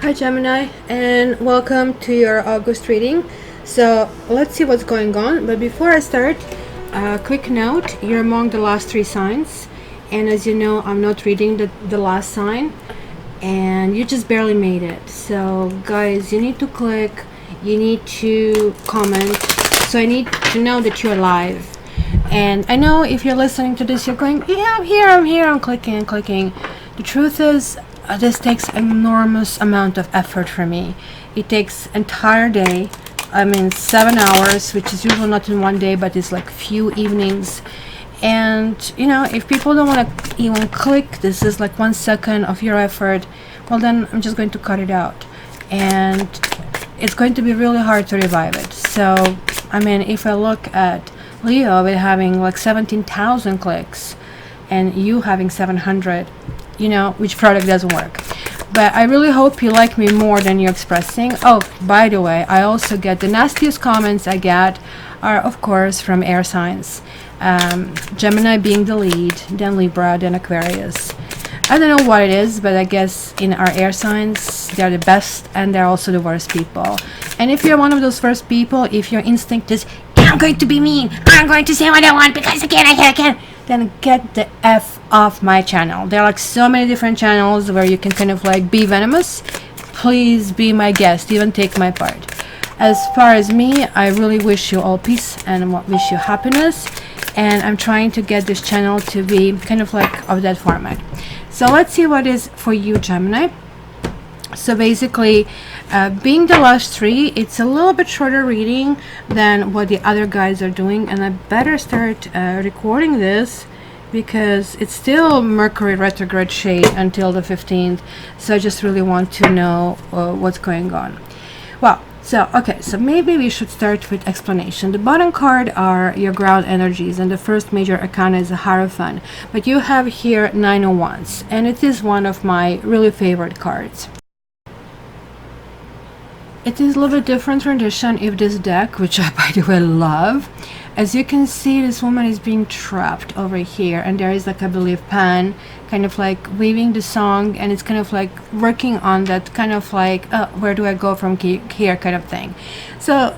Hi Gemini, and welcome to your August reading. So let's see what's going on, but before I start, a quick note: you're among the last three signs, and as you know, I'm not reading the last sign, and you just barely made it. So guys, you need to click, you need to comment, so I need to know that you're live. And I know if you're listening to this, you're going, yeah, I'm here, I'm clicking. The truth is, this takes enormous amount of effort for me. It takes entire day. 7 hours, which is usually not in one day, but it's like few evenings. And if people don't want to even click, this is like 1 second of your effort, well then I'm just going to cut it out, and it's going to be really hard to revive it. So if I look at Leo with having like 17,000 clicks and you having 700, which product doesn't work. But I really hope you like me more than you're expressing. Oh, by the way, I also get the nastiest comments I get are of course from air signs, Gemini being the lead, then Libra, then Aquarius. I don't know what it is, but I guess in our air signs they're the best and they're also the worst people. And if you're one of those worst people, if your instinct is I'm going to be mean, I'm going to say what I want because I can, then get the F off my channel. There are like so many different channels where you can kind of like be venomous. Please be my guest, even take my part. As far as me, I really wish you all peace and wish you happiness, and I'm trying to get this channel to be kind of like of that format. So let's see what is for you, Gemini. So basically, being the last three, it's a little bit shorter reading than what the other guys are doing, and I better start recording this because it's still Mercury retrograde shade until the 15th. So I just really want to know what's going on. Well, so maybe we should start with explanation. The bottom card are your ground energies, and the first major arcana is a Hierophant, but you have here 9 of Wands, and it is one of my really favorite cards. It is a little bit different rendition of this deck, which I, by the way, love. As you can see, this woman is being trapped over here, and there is like, I believe, Pan kind of like weaving the song, and it's kind of like working on that kind of like, where do I go from here kind of thing. So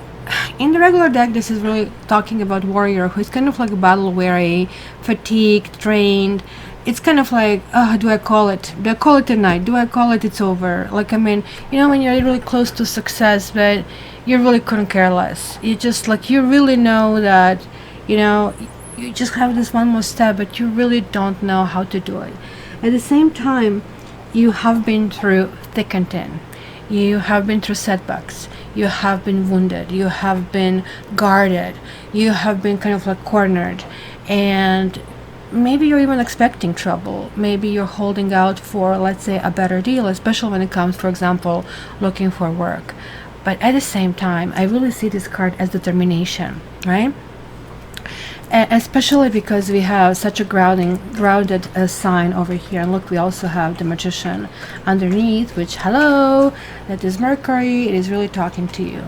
in the regular deck, this is really talking about warrior who's kind of like battle weary, fatigued, drained. It's kind of like, do I call it a night? Do I call it it's over? Like, when you're really close to success, but you really couldn't care less. You just like, you really know that, you just have this one more step, but you really don't know how to do it. At the same time, you have been through thick and thin. You have been through setbacks. You have been wounded. You have been guarded. You have been kind of like cornered. And maybe you're even expecting trouble. Maybe you're holding out for, let's say, a better deal, especially when it comes, for example, looking for work. But at the same time, I really see this card as determination, right? Especially because we have such a grounded sign over here. And look, we also have the Magician underneath, which, hello, that is Mercury. It is really talking to you.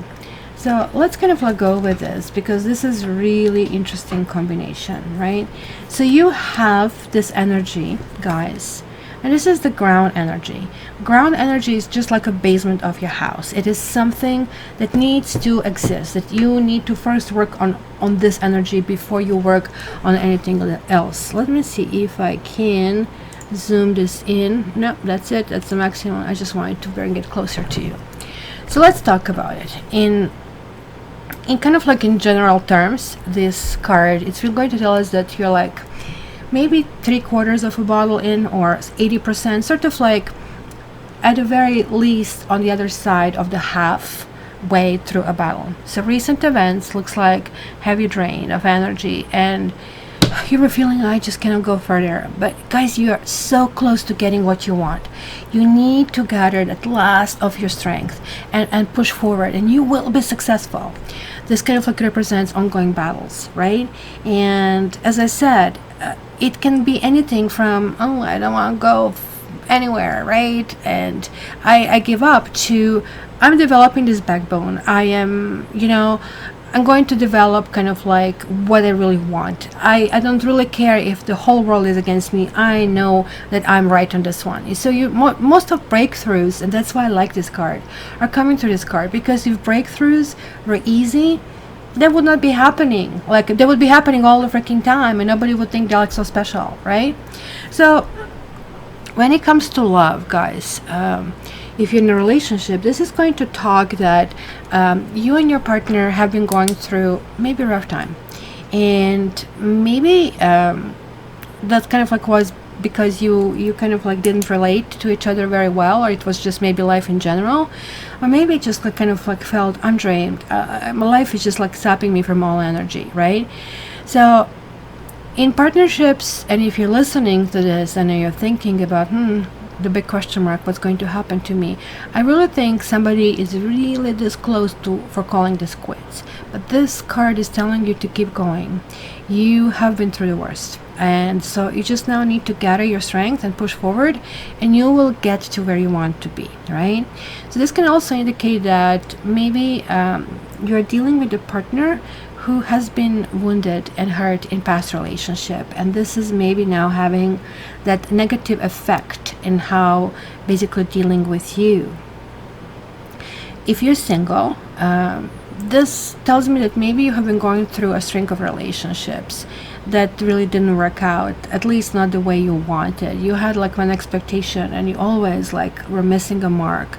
So let's kind of like go with this, because this is really interesting combination, right? So you have this energy, guys, and this is the ground energy. Ground energy is just like a basement of your house. It is something that needs to exist, that you need to first work on this energy before you work on anything else. Let me see if I can zoom this in. No, that's it. That's the maximum. I just wanted to bring it closer to you. So let's talk about it. In kind of like in general terms, this card, it's really going to tell us that you're like maybe 3/4 of a bottle in, or 80%, sort of like at the very least on the other side of the halfway through a battle. So recent events looks like heavy drain of energy, and you were feeling, I just cannot go further. But guys, you are so close to getting what you want. You need to gather that last of your strength and push forward, and you will be successful. This kind of like represents ongoing battles, right? And as I said, it can be anything from, I don't want to go anywhere, right? And I give up, to I'm developing this backbone. I am, I'm going to develop kind of like what I really want. I don't really care if the whole world is against me. I know that I'm right on this one. So most of breakthroughs, and that's why I like this card, are coming through this card, because if breakthroughs were easy, that would not be happening. Like, they would be happening all the freaking time, and nobody would think they're like so special, right? So when it comes to love, guys, if you're in a relationship, this is going to talk that you and your partner have been going through maybe a rough time, and maybe that's kind of like was because you kind of like didn't relate to each other very well, or it was just maybe life in general, or maybe it just like kind of like felt I'm drained. My life is just like sapping me from all energy, right? So in partnerships, and if you're listening to this and you're thinking about the big question mark, what's going to happen to me, I really think somebody is really this close to for calling this quits. But this card is telling you to keep going. You have been through the worst, and so you just now need to gather your strength and push forward, and you will get to where you want to be, right? So this can also indicate that maybe you're dealing with a partner who has been wounded and hurt in past relationship, and this is maybe now having that negative effect in how basically dealing with you. If you're single, this tells me that maybe you have been going through a string of relationships that really didn't work out, at least not the way you wanted. You had like one expectation and you always like were missing a mark,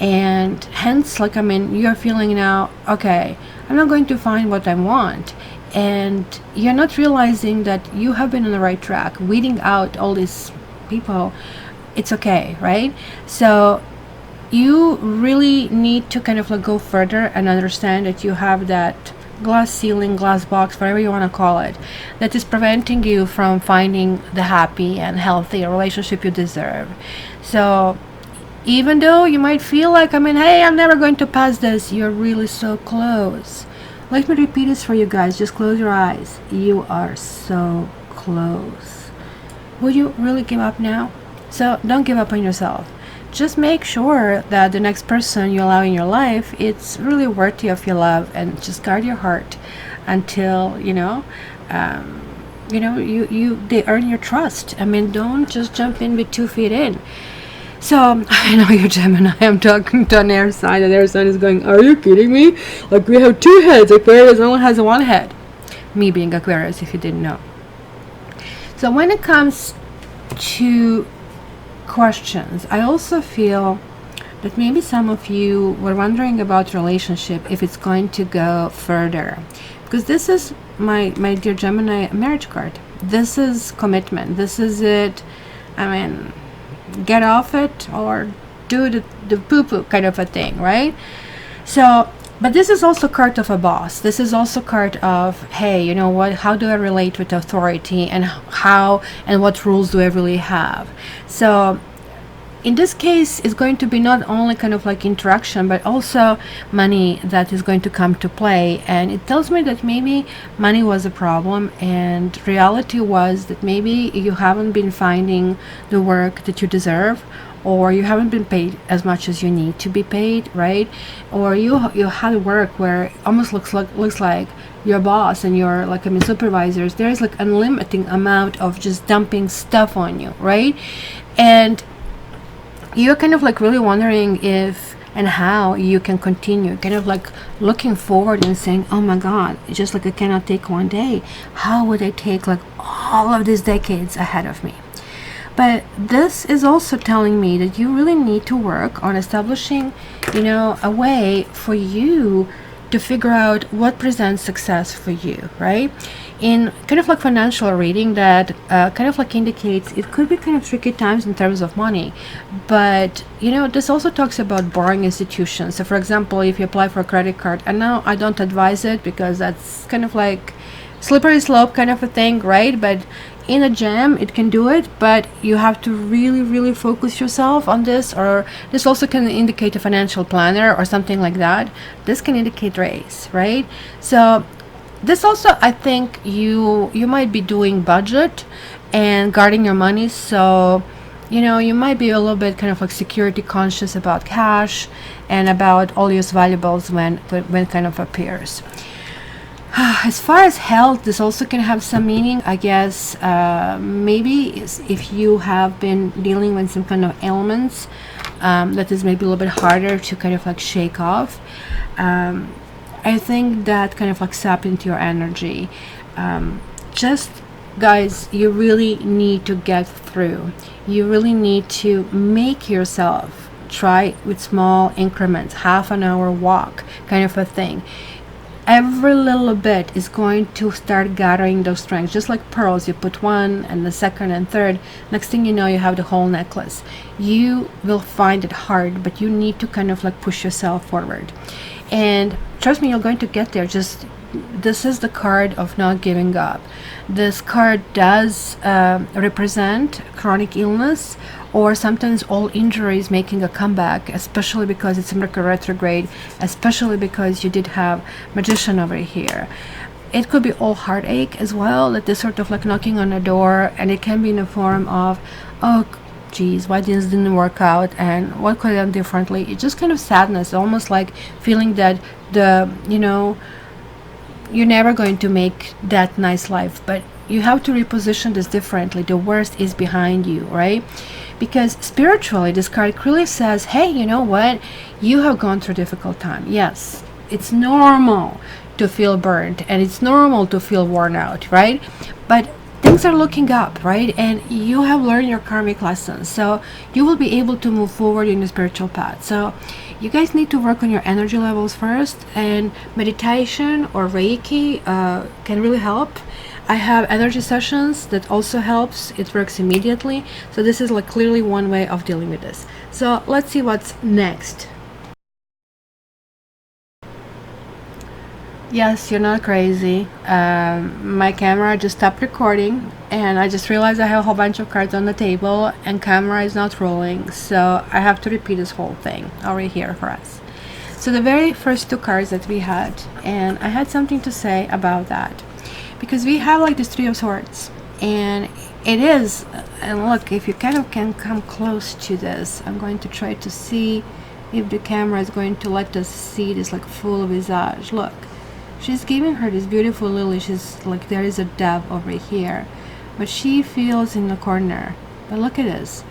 and hence like you're feeling now, okay, I'm not going to find what I want, and you're not realizing that you have been on the right track, weeding out all these people. It's okay, right? So you really need to kind of like go further and understand that you have that glass ceiling, glass box, whatever you want to call it, that is preventing you from finding the happy and healthy relationship you deserve. So even though you might feel like, hey, I'm never going to pass this, you're really so close. Let me repeat this for you guys. Just close your eyes. You are so close. Would you really give up now? So don't give up on yourself. Just make sure that the next person you allow in your life, it's really worthy of your love, and just guard your heart until they earn your trust. Don't just jump in with 2 feet in. So I know you're Gemini. I'm talking to an air sign, and air sign is going, are you kidding me? Like, we have 2 heads. Aquarius only has 1 head. Me being Aquarius, if you didn't know. So when it comes to questions, I also feel that maybe some of you were wondering about relationship, if it's going to go further, because this is my dear Gemini marriage card. This is commitment. This is it. Get off it or do the poo-poo kind of a thing, right? So, but this is also card of a boss. This is also card of, hey, you know what, how do I relate with authority, and how and what rules do I really have? So in this case, it's going to be not only kind of like interaction, but also money that is going to come to play. And it tells me that maybe money was a problem, and reality was that maybe you haven't been finding the work that you deserve, or you haven't been paid as much as you need to be paid, right? Or you had work where it almost looks like your boss and your supervisors, there's like unlimited amount of just dumping stuff on you, right? And you're kind of like really wondering if and how you can continue, kind of like looking forward and saying, oh my God, just like I cannot take one day. How would I take like all of these decades ahead of me? But this is also telling me that you really need to work on establishing, a way for you to figure out what presents success for you, right? In kind of like financial reading, that kind of like indicates it could be kind of tricky times in terms of money, but this also talks about borrowing institutions. So for example, if you apply for a credit card, and now I don't advise it because that's kind of like slippery slope kind of a thing, right? But in a gem it can do it, but you have to really focus yourself on this. Or this also can indicate a financial planner or something like that. This can indicate raise, right? So this also, I think you might be doing budget and guarding your money. So you might be a little bit kind of like security conscious about cash and about all your valuables when kind of appears. As far as health, this also can have some meaning, I guess. If you have been dealing with some kind of ailments that is maybe a little bit harder to kind of like shake off, I think that kind of like sap into your energy. Just guys, you really need to get through. You really need to make yourself try with small increments, half an hour walk kind of a thing. Every little bit is going to start gathering those strengths, just like pearls. You put one and the second and third, next thing you know, you have the whole necklace. You will find it hard, but you need to kind of like push yourself forward, and trust me, you're going to get there. Just, this is the card of not giving up. This card does represent chronic illness, or sometimes all injuries making a comeback, especially because it's Mercury retrograde, especially because you did have Magician over here. It could be all heartache as well, that is sort of like knocking on a door, and it can be in the form of, oh geez, why this didn't work out, and what could I have done differently. It's just kind of sadness, almost like feeling that you're never going to make that nice life. But you have to reposition this differently. The worst is behind you, right? Because spiritually, this card clearly says, hey, you know what? You have gone through a difficult time. Yes, it's normal to feel burnt, and it's normal to feel worn out, right? But things are looking up, right? And you have learned your karmic lessons, so you will be able to move forward in the spiritual path. So you guys need to work on your energy levels first, and meditation or Reiki can really help. I have energy sessions that also helps. It works immediately. So this is like clearly one way of dealing with this. So let's see what's next. Yes, you're not crazy. My camera just stopped recording, and I just realized I have a whole bunch of cards on the table and camera is not rolling, so I have to repeat this whole thing over here for us. So the very first two cards that we had, and I had something to say about that, because we have like this Three of Swords, and it is, and look, if you kind of can come close to this, I'm going to try to see if the camera is going to let us see this like full visage. Look, she's giving her this beautiful lily. She's like, there is a dove over here, but she feels in the corner. But look at this,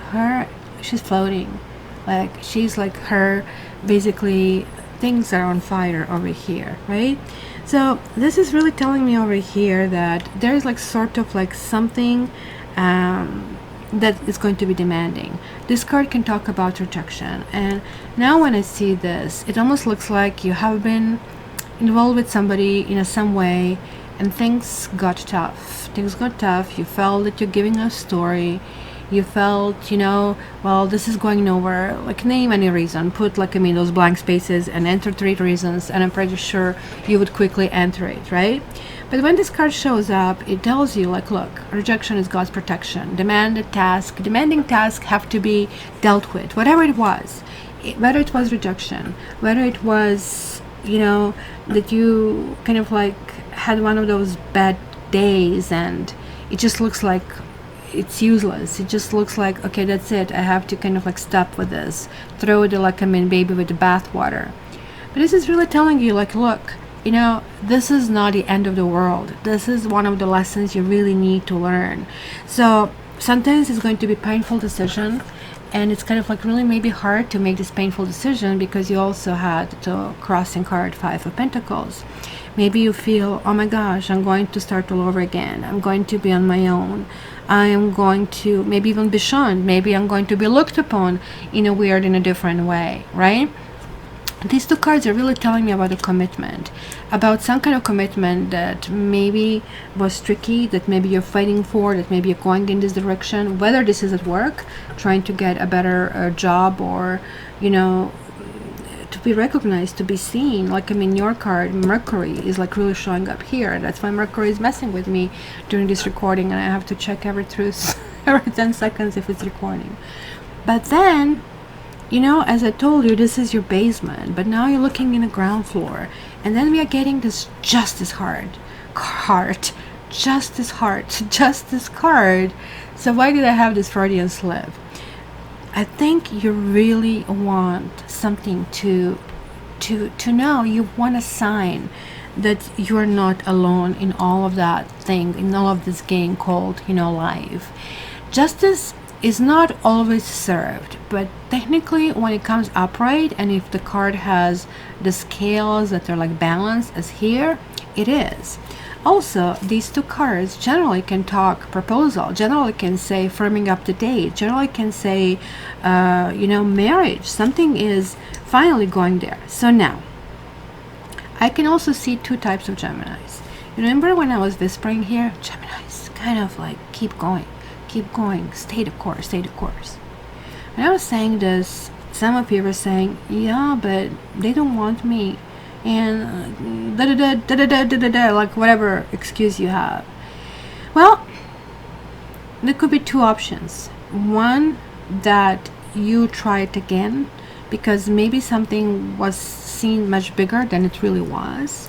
she's floating, like she's like her, basically things are on fire over here, right? So this is really telling me over here that there's like sort of like something that is going to be demanding. This card can talk about rejection, and now when I see this, it almost looks like you have been involved with somebody in some way, and things got tough. You felt that you're giving a story. You felt, well, this is going nowhere. Like, name any reason. Put like, those blank spaces and enter 3 reasons, and I'm pretty sure you would quickly enter it, right? But when this card shows up, it tells you, like, look, rejection is God's protection. Demanding tasks have to be dealt with, whatever it was. Whether it was rejection, whether it was, that you kind of like had one of those bad days and it just looks like it's useless. It just looks like, okay, that's it. I have to kind of like stop with this. Throw the baby with the bathwater. But this is really telling you, like, look, this is not the end of the world. This is one of the lessons you really need to learn. So sometimes it's going to be a painful decision, and it's kind of like really maybe hard to make this painful decision because you also had the crossing card 5 of Pentacles. Maybe you feel, oh my gosh, I'm going to start all over again. I'm going to be on my own. I am going to maybe even be shunned. Maybe I'm going to be looked upon in a different way, right? These two cards are really telling me about a commitment, about some kind of commitment that maybe was tricky, that maybe you're fighting for, that maybe you're going in this direction, whether this is at work, trying to get a better job, or, to be recognized, to be seen. Like, your card, Mercury, is like really showing up here. That's why Mercury is messing with me during this recording, and I have to check every 10 seconds if it's recording. But then, as I told you, this is your basement, but now you're looking in the ground floor, and then we are getting this justice card. So why did I have this Freudian slip? I think you really want something to know. You want a sign that you're not alone in all of that thing, in all of this game called, life. Justice is not always served, but technically when it comes upright, and if the card has the scales that are like balanced as here, it is. Also, these two cards generally can talk proposal, generally can say firming up the date, generally can say marriage. Something is finally going there. So now I can also see two types of Geminis. You remember when I was whispering here, Geminis kind of like keep going, stay the course, stay the course. And I was saying this, some of you were saying, yeah, but they don't want me, and like whatever excuse you have. Well, there could be two options. One, that you try it again, because maybe something was seen much bigger than it really was,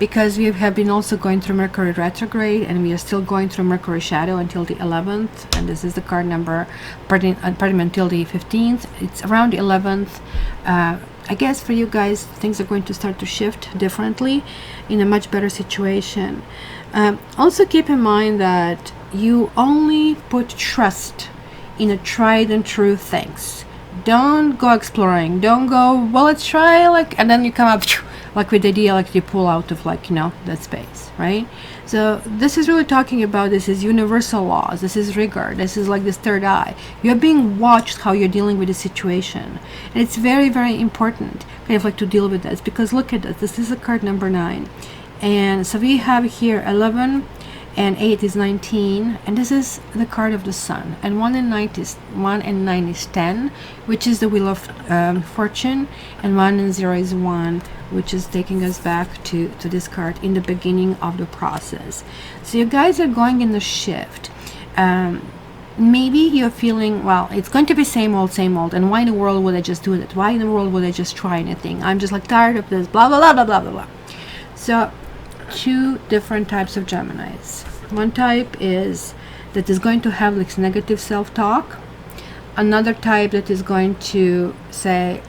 because we have been also going through Mercury retrograde, and we are still going through Mercury shadow until the 11th, and this is the card number, pardon me, until the 15th. It's around the 11th. I guess for you guys, things are going to start to shift differently in a much better situation. Also keep in mind that you only put trust in a tried and true things. Don't go exploring. Don't go, well, let's try, like, and then you come up like with the idea, like you pull out of that space, right? So this is really talking about, this is universal laws, this is rigor, this is like this third eye. You're being watched how you're dealing with the situation, and it's very, very important kind of like to deal with this, because look at this is a card number 9, and so we have here 11 and 8 is 19, and this is the card of the sun, and 1 and 9 is 10, which is the wheel of fortune, and 1 and 0 is 1, which is taking us back to this card in the beginning of the process. So you guys are going in the shift. Maybe you're feeling, well, it's going to be same old, and why in the world would I just do that? Why in the world would I just try anything? I'm just like tired of this, blah blah blah blah blah blah blah. So two different types of Geminis. One type is that is going to have like negative self-talk. Another type that is going to say,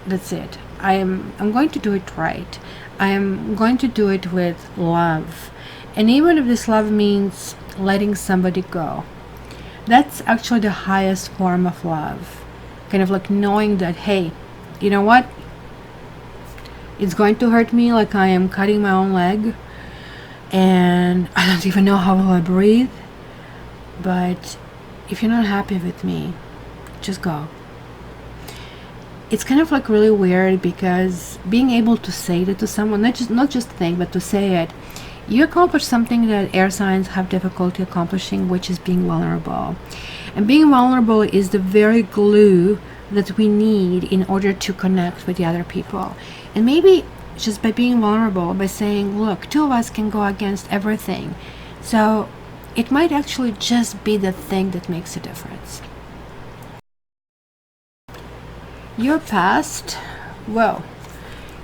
that's it, I'm going to do it right, I am going to do it with love. And even if this love means letting somebody go, that's actually the highest form of love. Kind of like knowing that, hey, you know what, it's going to hurt me, like I am cutting my own leg, and I don't even know how will I breathe, but if you're not happy with me, just go. It's kind of like really weird, because being able to say that to someone, not just think, but to say it, you accomplish something that air signs have difficulty accomplishing, which is being vulnerable. And being vulnerable is the very glue that we need in order to connect with the other people. And maybe just by being vulnerable, by saying, look, two of us can go against everything, so it might actually just be the thing that makes a difference. Your past, well,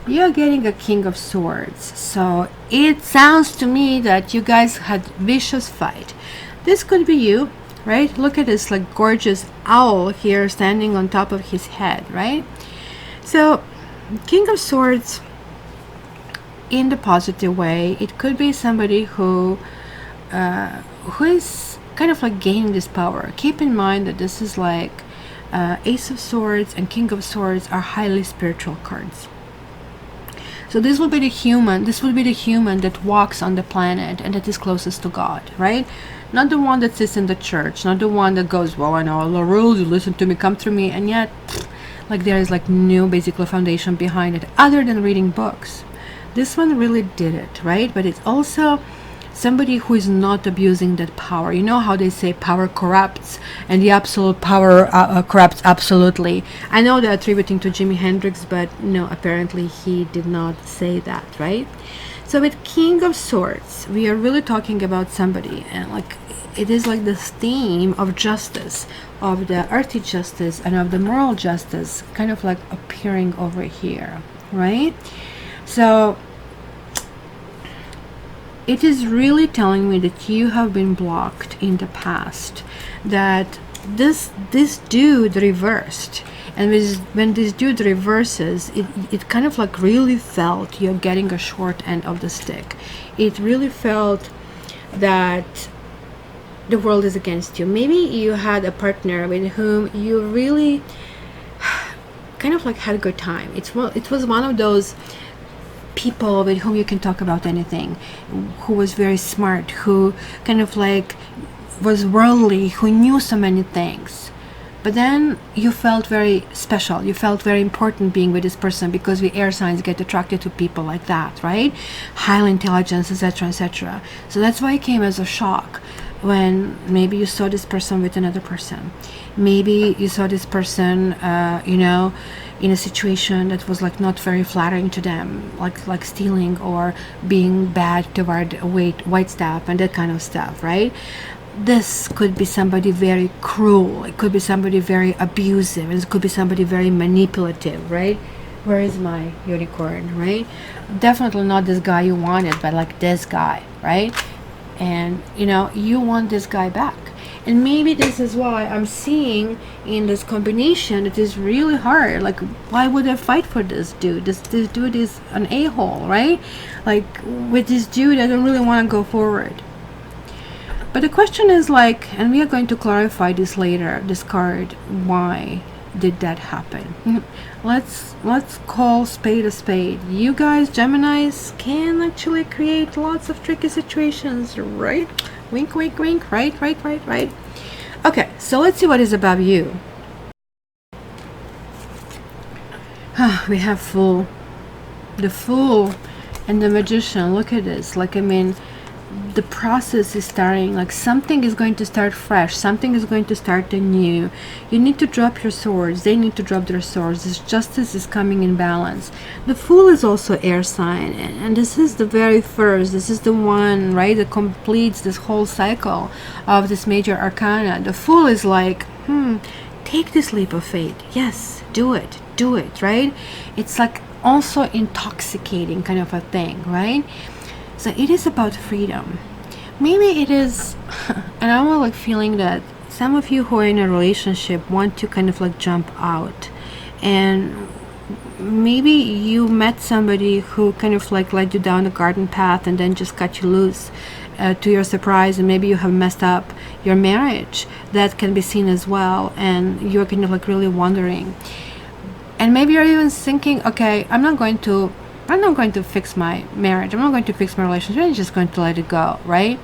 you're getting a King of Swords, so it sounds to me that you guys had vicious fight. This could be you, right? Look at this like gorgeous owl here standing on top of his head, right? So King of Swords, in the positive way, it could be somebody who is kind of like gaining this power. Keep in mind that this is like Ace of Swords and King of Swords are highly spiritual cards. So this will be the human, that walks on the planet and that is closest to God, right? Not the one that sits in the church, not the one that goes, well, I know all the rules, you listen to me, come through me, and yet like there is like no basically foundation behind it other than reading books. This one really did it, right? But it's also somebody who is not abusing that power. You know how they say power corrupts, and the absolute power corrupts absolutely. I know they're attributing to Jimi Hendrix, but no, apparently he did not say that, right? So with King of Swords, we are really talking about somebody, and like it is like this theme of justice, of the earthly justice and of the moral justice kind of like appearing over here, right? So it is really telling me that you have been blocked in the past, that this dude reversed, and when this dude reverses, it kind of like really felt you're getting a short end of the stick. It really felt that the world is against you. Maybe you had a partner with whom you really kind of like had a good time. It was one of those people with whom you can talk about anything, who was very smart, who kind of like was worldly, who knew so many things. But then you felt very special, you felt very important being with this person, because we air signs get attracted to people like that, right? High intelligence, etc., etc. So that's why it came as a shock when maybe you saw this person with another person. Maybe you saw this person in a situation that was like not very flattering to them, like stealing or being bad toward white staff and that kind of stuff, right? This could be somebody very cruel, it could be somebody very abusive, it could be somebody very manipulative, right? Where is my unicorn, right? Definitely not this guy you wanted, but like this guy, right? And you want this guy back. And maybe this is why I'm seeing in this combination it is really hard. Like, why would I fight for this dude? This dude is an a-hole, right? Like, with this dude I don't really want to go forward. But the question is like, and we are going to clarify this later, this card, why did that happen? Let's call spade a spade. You guys, Geminis, can actually create lots of tricky situations, right? Wink, wink, wink, right? Okay, so let's see what is above you. We have Fool. The Fool and the Magician. Look at this. Like, I mean, the process is starting, like something is going to start fresh, something is going to start anew. You need to drop your swords, they need to drop their swords. This justice is coming in balance. The Fool is also air sign, and this is the very first, this is the one, right, that completes this whole cycle of this major arcana. The Fool is like, take this leap of faith. Yes, do it, right? It's like also intoxicating kind of a thing, right? So it is about freedom. Maybe it is, and I'm like feeling that some of you who are in a relationship want to kind of like jump out, and maybe you met somebody who kind of like led you down the garden path and then just cut you loose to your surprise, and maybe you have messed up your marriage. That can be seen as well, and you're kind of like really wondering, and maybe you're even thinking, okay, I'm not going to fix my marriage, I'm not going to fix my relationship, I'm just going to let it go, right?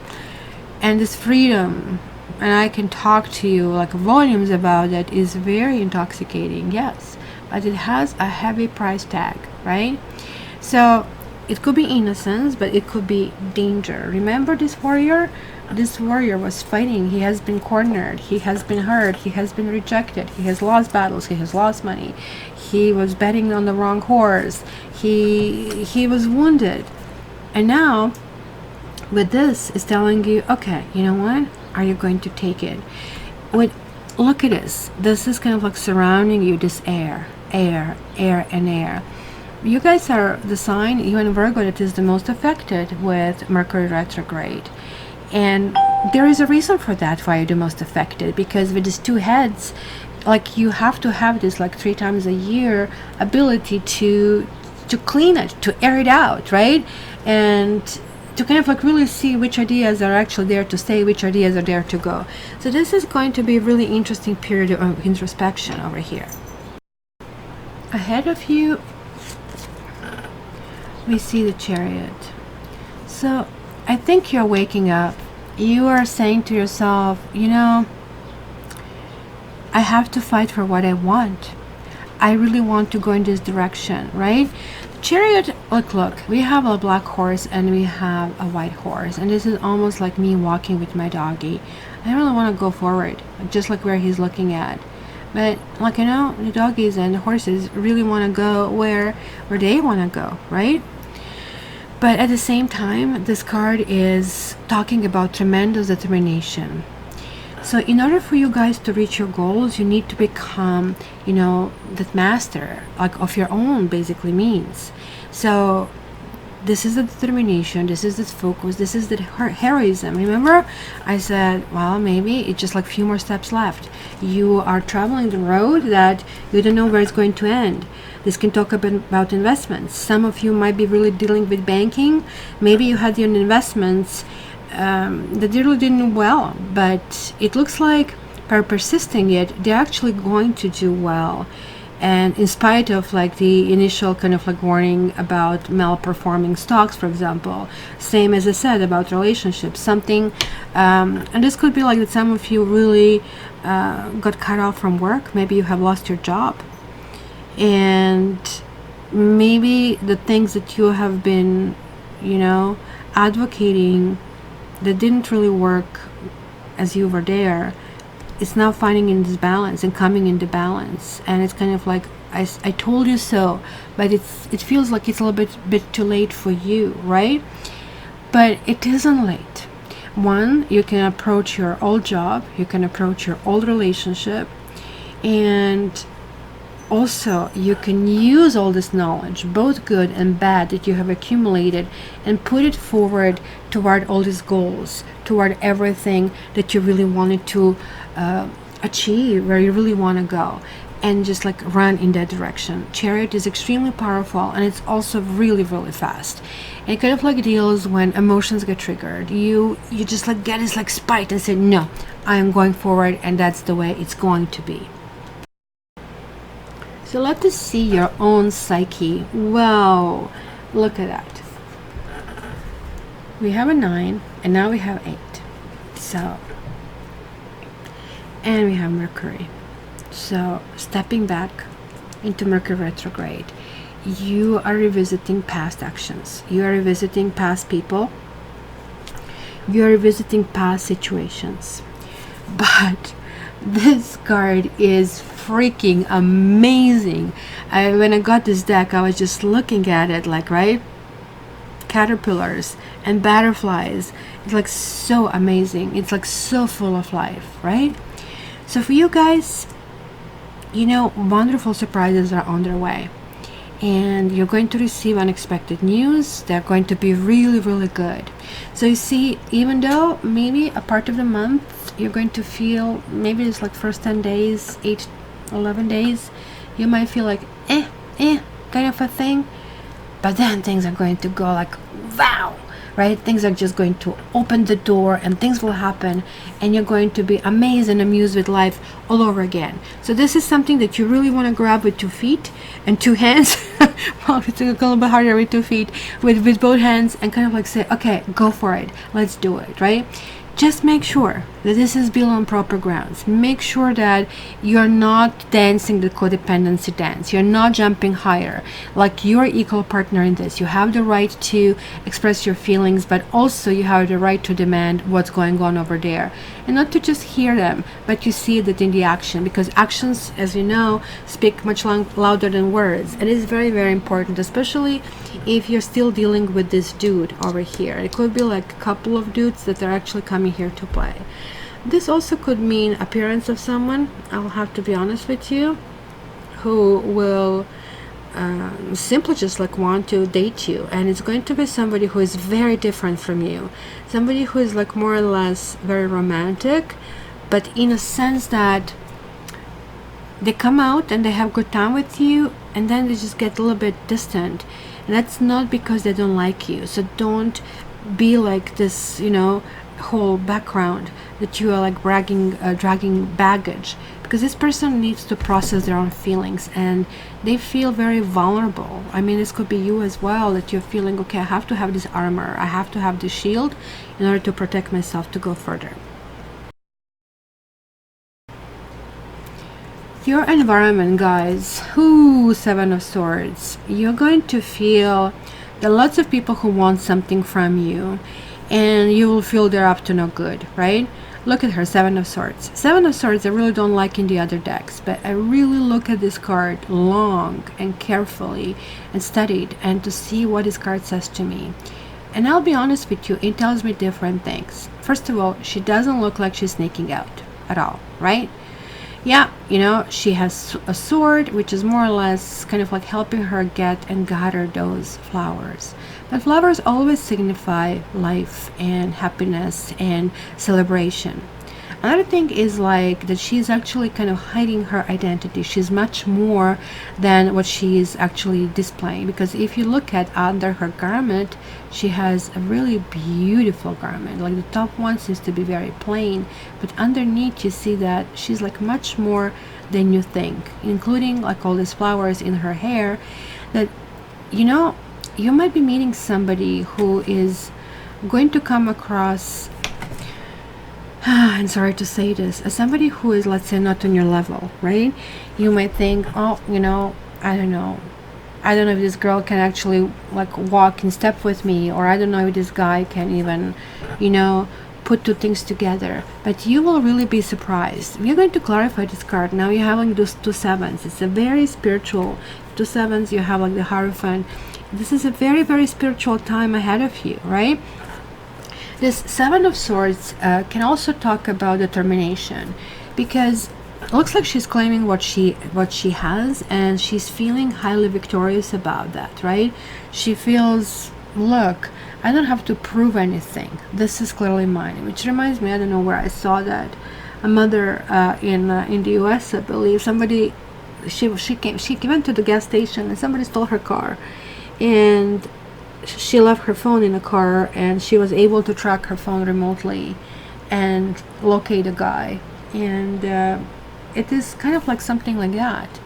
And this freedom, and I can talk to you like volumes about it, is very intoxicating, yes, but it has a heavy price tag, right? So it could be innocence, but it could be danger. Remember this warrior? This warrior was fighting. He has been cornered, he has been hurt, he has been rejected, he has lost battles, he has lost money, he was betting on the wrong horse, he was wounded, and now with this is telling you, okay, you know what, are you going to take it? Look at this is kind of like surrounding you, this air. You guys are the sign, you and Virgo, that is the most affected with Mercury retrograde. And there is a reason for that, why you're the most affected, because with these two heads, like, you have to have this like 3 times a year ability to clean it, to air it out, right? And to kind of like really see which ideas are actually there to stay, which ideas are there to go. So this is going to be a really interesting period of introspection over here. Ahead of you, we see the Chariot. So I think you're waking up. You are saying to yourself, I have to fight for what I want. I really want to go in this direction, right? Chariot, look, we have a black horse and we have a white horse, and this is almost like me walking with my doggy. I really want to go forward, just like where he's looking at. But the doggies and the horses really want to go where they want to go, right? But at the same time, this card is talking about tremendous determination. So in order for you guys to reach your goals, you need to become, that master, like, of your own, basically, means. So this is the determination, this is the focus, this is the heroism. Remember I said, well, maybe it's just like a few more steps left. You are traveling the road that you don't know where it's going to end. This can talk about investments. Some of you might be really dealing with banking. Maybe you had your investments that really didn't well, but it looks like by persisting it, they're actually going to do well. And in spite of like the initial kind of like warning about malperforming stocks, for example, same as I said about relationships, something, and this could be like that some of you really got cut off from work. Maybe you have lost your job, and maybe the things that you have been, advocating that didn't really work as you were there, it's now finding in this balance and coming into balance. And it's kind of like I told you so, but it feels like it's a little bit too late for you, right? But it isn't late. One, you can approach your old job, you can approach your old relationship, and also you can use all this knowledge, both good and bad, that you have accumulated, and put it forward toward all these goals, toward everything that you really wanted to achieve, where you really want to go, and just like run in that direction. Chariot is extremely powerful, and it's also really, really fast. And it kind of like deals when emotions get triggered. You just like get this like spite and say, no, I am going forward, and that's the way it's going to be. So let us see your own psyche. Wow, look at that. We have a 9, and now we have 8. So, and we have Mercury. So stepping back into Mercury retrograde, you are revisiting past actions. You are revisiting past people. You are revisiting past situations. But this card is freaking amazing. When I got this deck, I was just looking at it like, right? Caterpillars and butterflies. It's like so amazing. It's like so full of life, right? So for you guys, wonderful surprises are on their way, and you're going to receive unexpected news. They're going to be really, really good. So you see, even though maybe a part of the month you're going to feel, maybe it's like first 10 days, 8, 11 days, you might feel like kind of a thing, but then things are going to go like wow, right? Things are just going to open the door, and things will happen, and you're going to be amazed and amused with life all over again. So this is something that you really want to grab with 2 feet and 2 hands. Well, it's a little bit harder with 2 feet, with both hands, and kind of like say, okay, go for it, let's do it, right? Just make sure that this is built on proper grounds. Make sure that you're not dancing the codependency dance. You're not jumping higher. Like, you're equal partner in this. You have the right to express your feelings, but also you have the right to demand what's going on over there. And not to just hear them, but you see that in the action. Because actions, as you know, speak much louder than words. And it's very, very important, especially if you're still dealing with this dude over here. It could be like a couple of dudes that are actually coming here to play. This also could mean appearance of someone, I'll have to be honest with you, who will simply just like want to date you, and it's going to be somebody who is very different from you, somebody who is like more or less very romantic, but in a sense that they come out and they have good time with you, and then they just get a little bit distant. And that's not because they don't like you. So don't be like this, whole background that you are like dragging baggage, because this person needs to process their own feelings, and they feel very vulnerable. I mean, this could be you as well, that you're feeling, okay, I have to have this armor, I have to have this shield in order to protect myself to go further. Your environment, guys, Seven of Swords, you're going to feel there are lots of people who want something from you, and you will feel they're up to no good, right? Look at her, Seven of Swords. Seven of Swords I really don't like in the other decks, but I really look at this card long and carefully and studied, and to see what this card says to me. And I'll be honest with you, it tells me different things. First of all, she doesn't look like she's sneaking out at all, right? yeah, you know, she has a sword, which is more or less kind of like helping her get and gather those flowers. But flowers always signify life and happiness and celebration. Another thing is like that she's actually kind of hiding her identity. She's much more than what she is actually displaying, because if you look at under her garment, she has a really beautiful garment. Like the top one seems to be very plain, but underneath you see that she's like much more than you think, including like all these flowers in her hair. That, you know, you might be meeting somebody who is going to come across, I'm sorry to say this, as somebody who is, let's say, not on your level, right? You might think, oh, you know, I don't know if this girl can actually like walk in step with me, or I don't know if this guy can even, you know, put two things together. But you will really be surprised. We're going to clarify this card. Now you have like those two sevens. It's a very spiritual two sevens. You have like the Hierophant. This is a very, very spiritual time ahead of you, right? This Seven of Swords can also talk about determination, because it looks like she's claiming what she has, and she's feeling highly victorious about that, right? She feels, look, I don't have to prove anything. This is clearly mine. Which reminds me, I don't know where I saw that. A mother in the U.S., I believe, somebody she went to the gas station and somebody stole her car, and she left her phone in the car, and she was able to track her phone remotely and locate a guy. And it is kind of like something like that,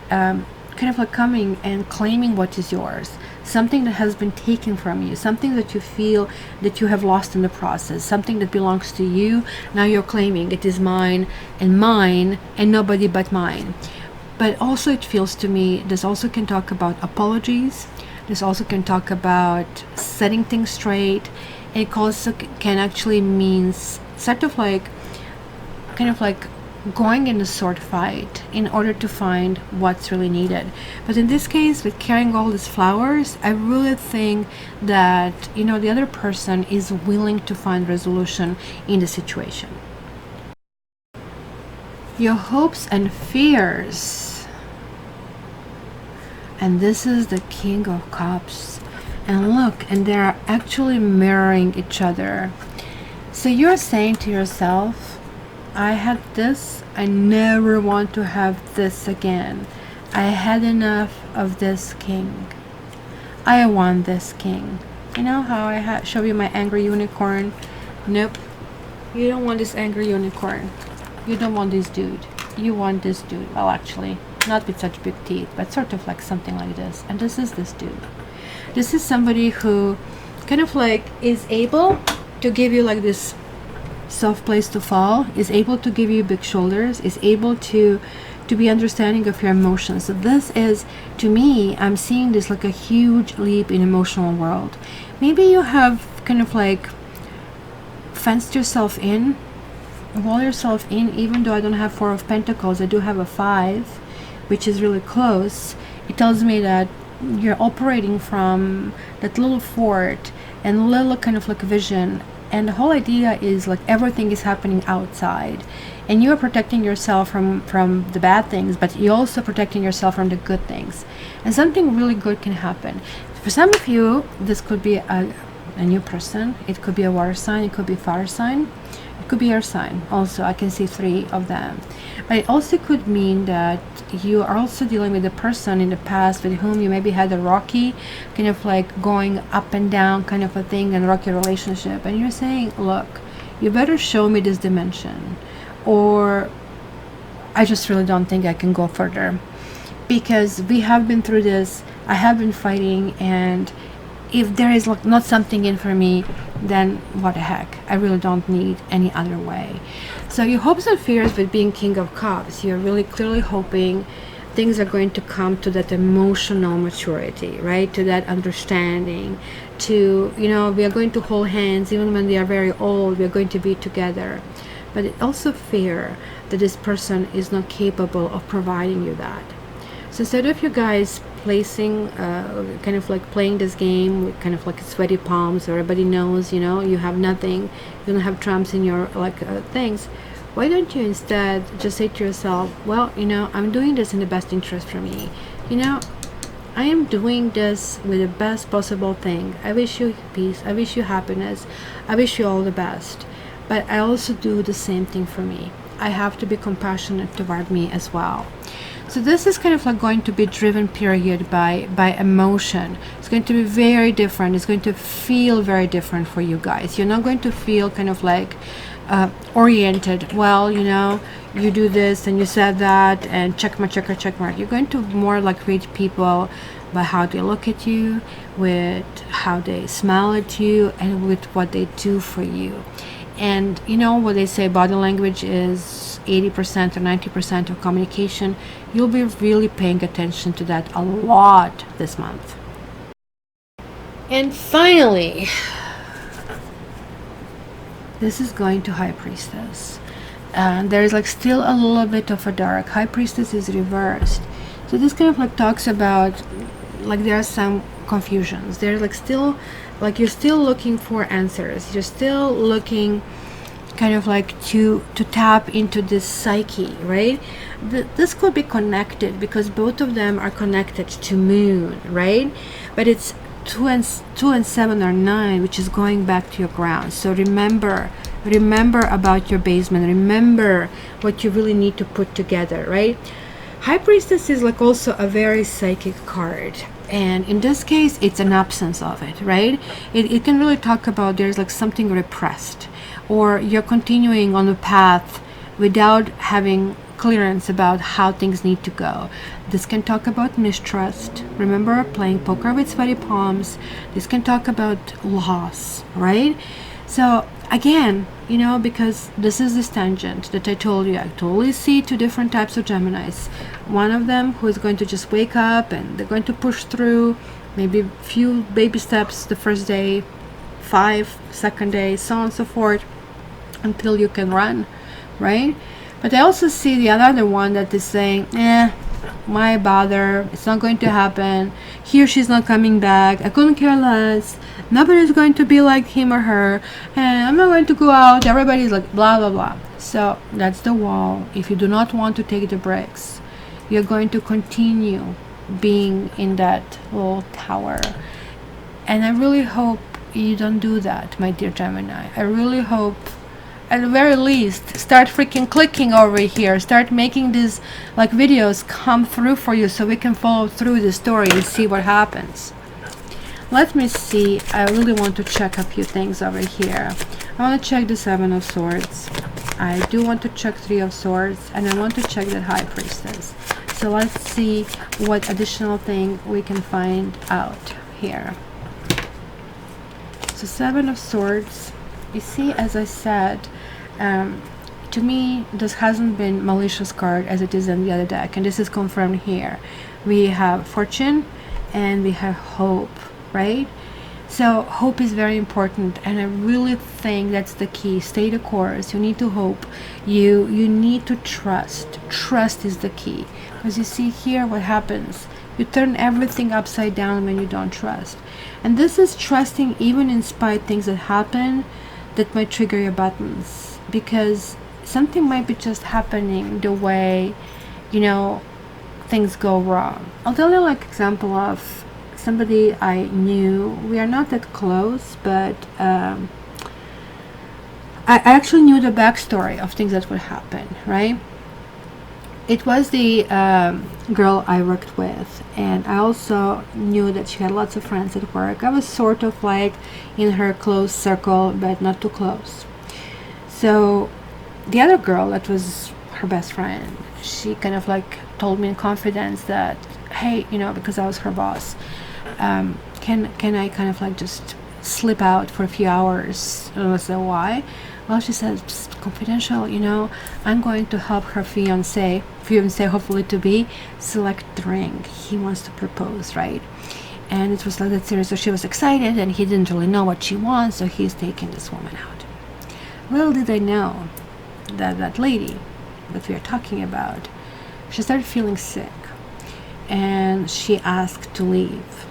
kind of like coming and claiming what is yours, something that has been taken from you, something that you feel that you have lost in the process, something that belongs to you. Now you're claiming it is mine and nobody but mine. But also it feels to me this also can talk about apologies. This also can talk about setting things straight. It also can actually mean sort of like, kind of like going in a sword fight in order to find what's really needed. But in this case, with carrying all these flowers, I really think that, you know, the other person is willing to find resolution in the situation. Your hopes and fears. And this is the King of Cups. And look, and they're actually mirroring each other. So you're saying to yourself, I had this, I never want to have this again. I had enough of this king. I want this king. You know how I show you my angry unicorn? Nope. You don't want this angry unicorn. You don't want this dude. You want this dude. Well, actually, not with such big teeth, but sort of like something like this. And this is this dude. This is somebody who kind of like is able to give you like this soft place to fall, is able to give you big shoulders, is able to be understanding of your emotions. So this is, to me, I'm seeing this like a huge leap in emotional world. Maybe you have kind of like fenced yourself in, wall yourself in. Even though I don't have Four of Pentacles, I do have a 5, which is really close. It tells me that you're operating from that little fort and little kind of like vision, and the whole idea is like everything is happening outside, and you are protecting yourself from the bad things, but you're also protecting yourself from the good things, and something really good can happen. For some of you, this could be a new person. It could be a water sign, it could be a fire sign, it could be your sign also. I can see 3 of them. But it also could mean that you are also dealing with a person in the past with whom you maybe had a rocky, kind of like going up and down kind of a thing, and rocky relationship, and you're saying, look, you better show me this dimension, or I just really don't think I can go further, because we have been through this, I have been fighting, and if there is like not something in for me, then what the heck, I really don't need any other way. So your hopes and fears with being King of Cups, you're really clearly hoping things are going to come to that emotional maturity, right? To that understanding, to, you know, we are going to hold hands even when they are very old, we are going to be together. But it also fear that this person is not capable of providing you that. So instead of you guys placing, kind of like playing this game with kind of like sweaty palms, everybody knows, you know, you have nothing, you don't have trumps in your like things, why don't you instead just say to yourself, well, I'm doing this in the best interest for me. I am doing this with the best possible thing. I wish you peace. I wish you happiness. I wish you all the best. But I also do the same thing for me. I have to be compassionate toward me as well. So this is kind of like going to be driven period by emotion. It's going to be very different. It's going to feel very different for you guys. You're not going to feel kind of like oriented. Well, you do this and you said that and check mark. You're going to more like read people by how they look at you, with how they smile at you, and with what they do for you. And what they say, body language is 80% or 90% of communication. You'll be really paying attention to that a lot this month. And finally, this is going to High Priestess. And there's like still a little bit of a dark. High Priestess is reversed. So this kind of like talks about like there are some confusions. They're like still, like you're still looking for answers. You're still looking kind of like to tap into this psyche, right? This could be connected because both of them are connected to moon, right? But it's 2 and 7 or 9, which is going back to your ground. So remember about your basement. Remember what you really need to put together, right? High Priestess is like also a very psychic card, and in this case it's an absence of it, right? It can really talk about there's like something repressed, or you're continuing on the path without having clearance about how things need to go. This can talk about mistrust. Remember, playing poker with sweaty palms. This can talk about loss, right? So again, because this is this tangent that I told you, I totally see 2 different types of Geminis. One of them who is going to just wake up and they're going to push through, maybe a few baby steps the first day, 5 second day, so on and so forth, until you can run, right? But I also see the other one that is saying, why bother? It's not going to happen. He or she's not coming back. I couldn't care less. Nobody's going to be like him or her. And I'm not going to go out. Everybody's like blah, blah, blah. So that's the wall. If you do not want to take the breaks, you're going to continue being in that little tower. And I really hope you don't do that, my dear Gemini. I really hope, at the very least, start freaking clicking over here. Start making these like videos come through for you so we can follow through the story and see what happens. Let me see. I really want to check a few things over here. I want to check the 7 of Swords. I do want to check 3 of Swords, and I want to check that High Priestess. So let's see what additional thing we can find out here. So 7 of Swords. You see, as I said, to me this hasn't been malicious card as it is in the other deck, and this is confirmed here. We have Fortune and we have Hope, right? So hope is very important, and I really think that's the key. Stay the course. You need to hope. You need to trust. Trust is the key, because you see here what happens. You turn everything upside down when you don't trust. And this is trusting even in spite things that happen that might trigger your buttons, because something might be just happening the way things go wrong. I'll tell you like example of somebody I knew. We are not that close, but I actually knew the backstory of things that would happen, right? It was the girl I worked with, and I also knew that she had lots of friends at work. I was sort of like in her close circle, but not too close. So the other girl that was her best friend, she kind of like told me in confidence that, hey, because I was her boss, can I kind of like just slip out for a few hours? And I said, why? Well, she said, confidential, I'm going to help her fiance hopefully to be, select the ring. He wants to propose, right? And it was like that serious. So she was excited, and he didn't really know what she wants, so he's taking this woman out. Little did I know that that lady that we are talking about, she started feeling sick, and she asked to leave.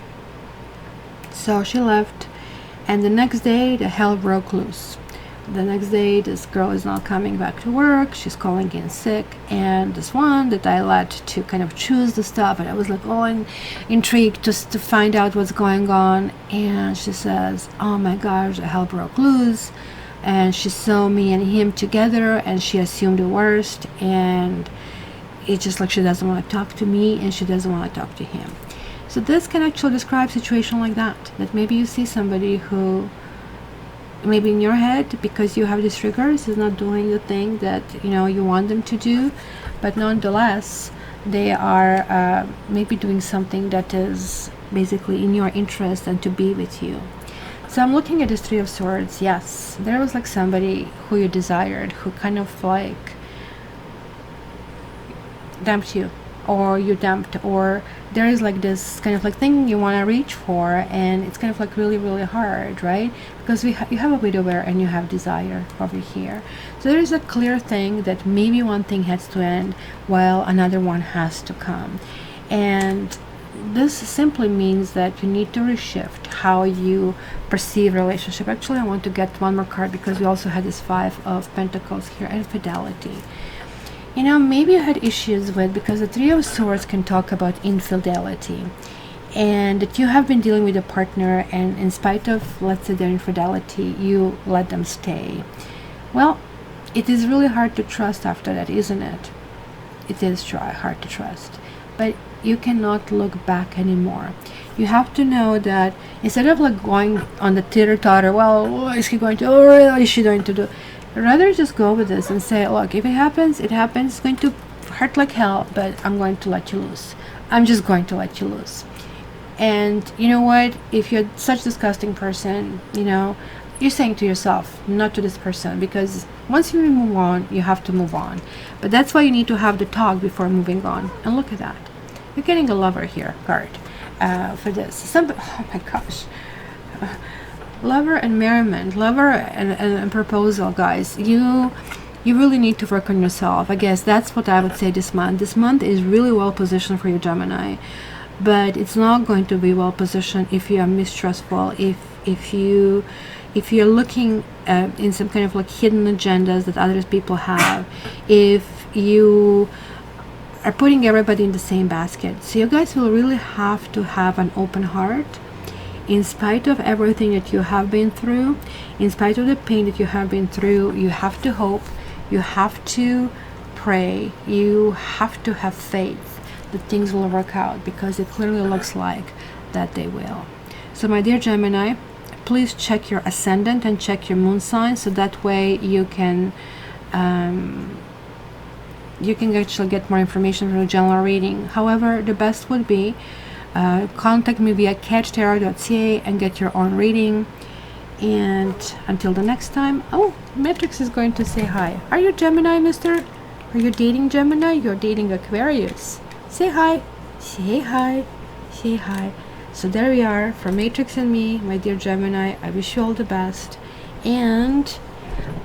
So she left, and the next day the hell broke loose. the next day this girl is not coming back to work, she's calling in sick, and this one that I let to kind of choose the stuff, and I was like all intrigued just to find out what's going on, and she says, oh my gosh, the hell broke loose, and she saw me and him together and she assumed the worst, and it's just like she doesn't want to talk to me and she doesn't want to talk to him. So this can actually describe a situation like that maybe you see somebody who maybe in your head, because you have these triggers, is not doing the thing that you want them to do, but nonetheless they are maybe doing something that is basically in your interest and to be with you. So I'm looking at this Three of Swords. Yes, there was like somebody who you desired, who kind of like dumped you, or you dumped, or there is like this kind of like thing you want to reach for, and it's kind of like really really hard, right? Because you have a widower and you have desire over here. So there is a clear thing that maybe one thing has to end while another one has to come, and this simply means that you need to reshift how you perceive relationship. Actually, I want to get one more card because we also had this Five of Pentacles here, and Fidelity. Maybe you had issues with, because the Three of Swords can talk about infidelity, and that you have been dealing with a partner, and in spite of, let's say, their infidelity, you let them stay. Well, it is really hard to trust after that, isn't it? It is hard to trust, but you cannot look back anymore. You have to know that instead of like going on the teeter-totter, well, what is he going to, or what is she going to do? Rather just go with this and say, look, if it happens, it happens. It's going to hurt like hell, but I'm going to let you loose. I'm just going to let you loose. And you know what? If you're such a disgusting person, you're saying to yourself, not to this person, because once you move on, you have to move on. But that's why you need to have the talk before moving on. And look at that. You're getting a lover here card for this. Oh my gosh. Lover and merriment, lover and proposal, guys. You really need to work on yourself. I guess that's what I would say this month. This month is really well positioned for you, Gemini, but it's not going to be well positioned if you are mistrustful, if you're looking in some kind of like hidden agendas that other people have, if you are putting everybody in the same basket. So you guys will really have to have an open heart. In spite of everything that you have been through, in spite of the pain that you have been through, you have to hope, you have to pray, you have to have faith that things will work out, because it clearly looks like that they will. So my dear Gemini, please check your ascendant and check your moon sign, so that way you can actually get more information from a general reading. However, the best would be contact me via catchtarot.ca and get your own reading. And until the next time, Matrix is going to say hi. Are you Gemini, mister? Are you dating Gemini? You're dating Aquarius. Say hi. Say hi. Say hi. So there we are, from Matrix and me, my dear Gemini. I wish you all the best, and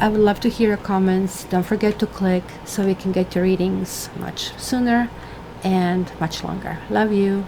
I would love to hear your comments. Don't forget to click so we can get your readings much sooner and much longer. Love you.